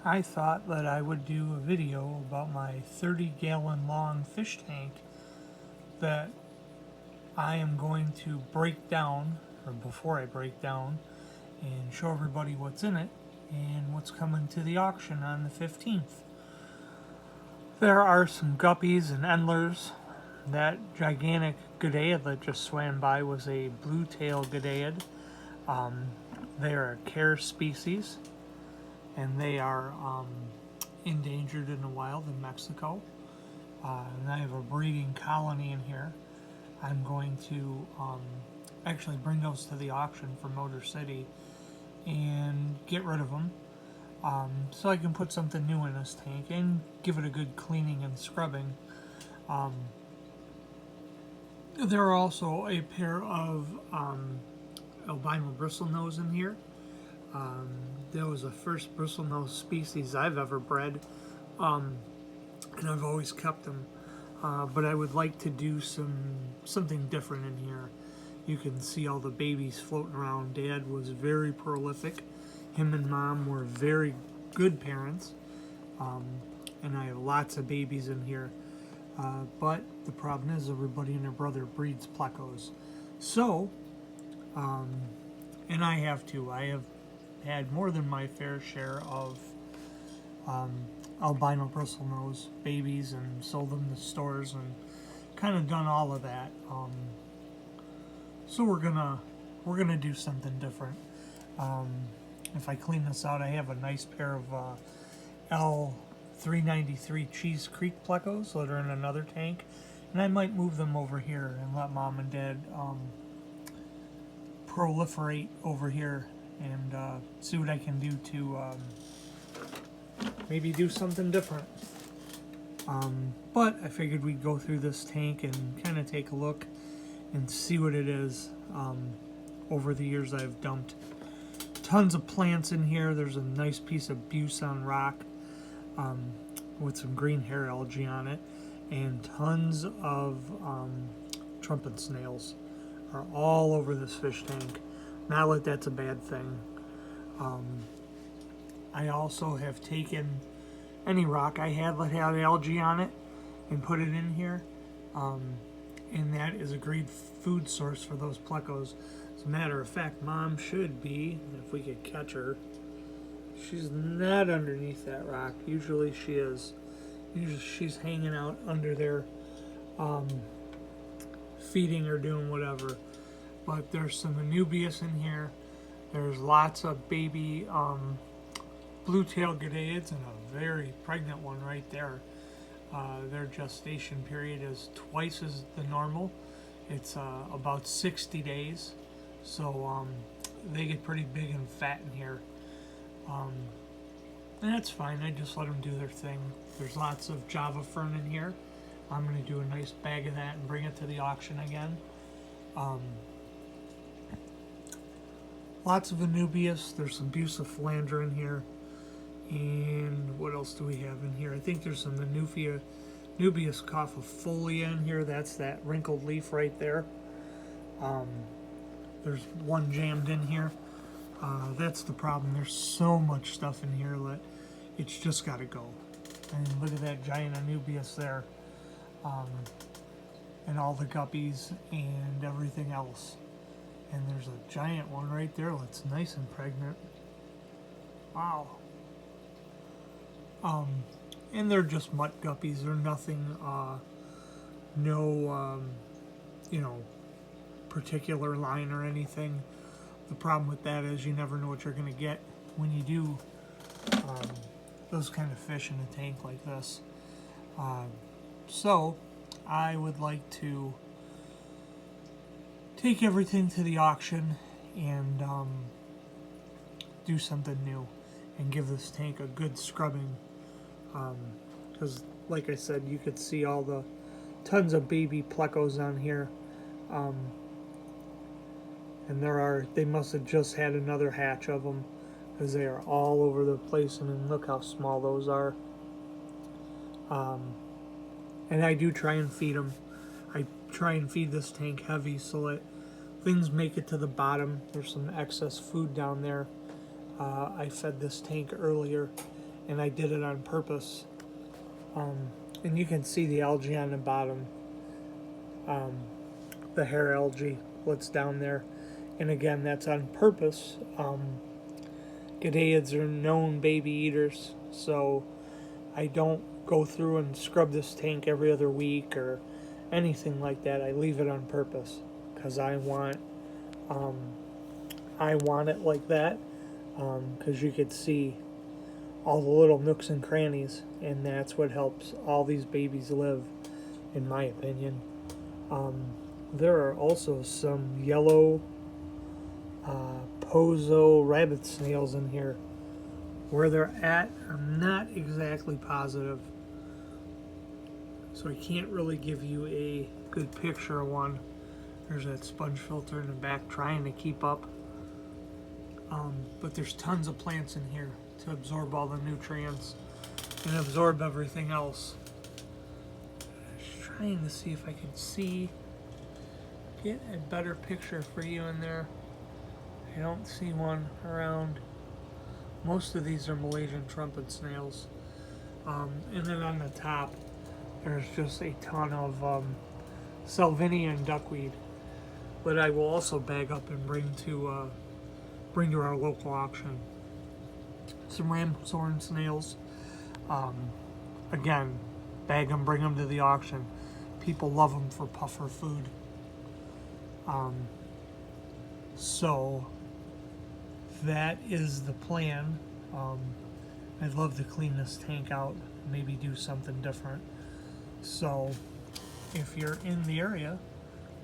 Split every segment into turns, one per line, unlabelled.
I thought that I would do a video about my 30-gallon long fish tank that I am going to break down, or before I break down, and show everybody what's in it and what's coming to the auction on the 15th. There are some guppies and endlers. That gigantic goodea that just swam by was a blue-tail goodea. They are a care species, and they are endangered in the wild in Mexico. And I have a breeding colony in here. I'm going to actually bring those to the auction for Motor City and get rid of them, so I can put something new in this tank and give it a good cleaning and scrubbing. There are also a pair of albino bristlenose in here. That was the first bristlenose species I've ever bred, and I've always kept them. But I would like to do something different in here. You can see all the babies floating around. Dad was very prolific. Him and Mom were very good parents, and I have lots of babies in here. But the problem is everybody and their brother breeds plecos. So, and I have too. I have had more than my fair share of albino bristlenose babies and sold them to stores and kind of done all of that. So we're gonna do something different. If I clean this out, I have a nice pair of L393 Cheese Creek plecos that are in another tank, and I might move them over here and let Mom and Dad proliferate over here and see what I can do to maybe do something different. But I figured we'd go through this tank and kind of take a look and see what it is. Over the years I've dumped tons of plants in here. There's a nice piece of Busan rock with some green hair algae on it, and tons of trumpet snails are all over this fish tank. Not that that's a bad thing. I also have taken any rock I had that had algae on it and put it in here, and that is a great food source for those plecos. As a matter of fact, Mom should be, if we could catch her. She's not underneath that rock. Usually she is. Usually she's hanging out under there, feeding or doing whatever. But there's some anubias in here. There's lots of baby blue-tailed goodeids and a very pregnant one right there. Their gestation period is twice as the normal. It's about 60 days. So they get pretty big and fat in here. And that's fine. I just let them do their thing. There's lots of Java fern in here. I'm going to do a nice bag of that and bring it to the auction again. Lots of anubias. There's some bucephalandra in here. And what else do we have in here? I think there's some Anubias caufifolia in here. That's that wrinkled leaf right there. There's one jammed in here. That's the problem. There's so much stuff in here that it's just got to go. And look at that giant Anubias there. And all the guppies and everything else. And there's a giant one right there that's nice and pregnant. Wow. And they're just mutt guppies. They're nothing, no, particular line or anything. The problem with that is you never know what you're going to get when you do those kind of fish in a tank like this. So I would like to take everything to the auction and do something new and give this tank a good scrubbing, because like I said, you could see all the tons of baby plecos on here, and they must have just had another hatch of them, because they are all over the place. I mean, look how small those are. And I do try and feed them. I try and feed this tank heavy so that things make it to the bottom. There's some excess food down there. I fed this tank earlier, and I did it on purpose. And you can see the algae on the bottom, the hair algae, what's down there. And again, that's on purpose. Gadeids are known baby eaters, so I don't go through and scrub this tank every other week or anything like that. I leave it on purpose because I want it like that, because you could see all the little nooks and crannies, and that's what helps all these babies live, in my opinion. There are also some yellow pozo rabbit snails in here. Where they're at, I'm not exactly positive, so I can't really give you a good picture of one. There's that sponge filter in the back trying to keep up. But there's tons of plants in here to absorb all the nutrients and absorb everything else. Just trying to see if I can get a better picture for you in there. I don't see one around. Most of these are Malaysian trumpet snails. And then on the top, there's just a ton of Salvinia duckweed. But I will also bag up and bring to our local auction. Some ram's horn snails. Again, bag them, bring them to the auction. People love them for puffer food. So that is the plan. I'd love to clean this tank out, maybe do something different. So if you're in the area,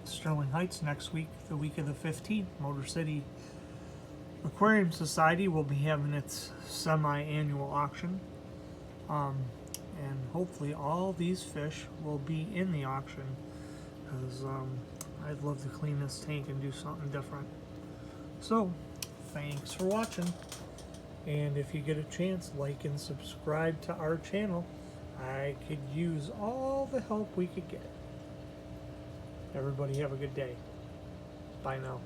Sterling Heights next week, the week of the 15th, Motor City Aquarium Society will be having its semi-annual auction. And hopefully all these fish will be in the auction, because I'd love to clean this tank and do something different. So, thanks for watching. And if you get a chance, like and subscribe to our channel. I could use all the help we could get. Everybody have a good day. Bye now.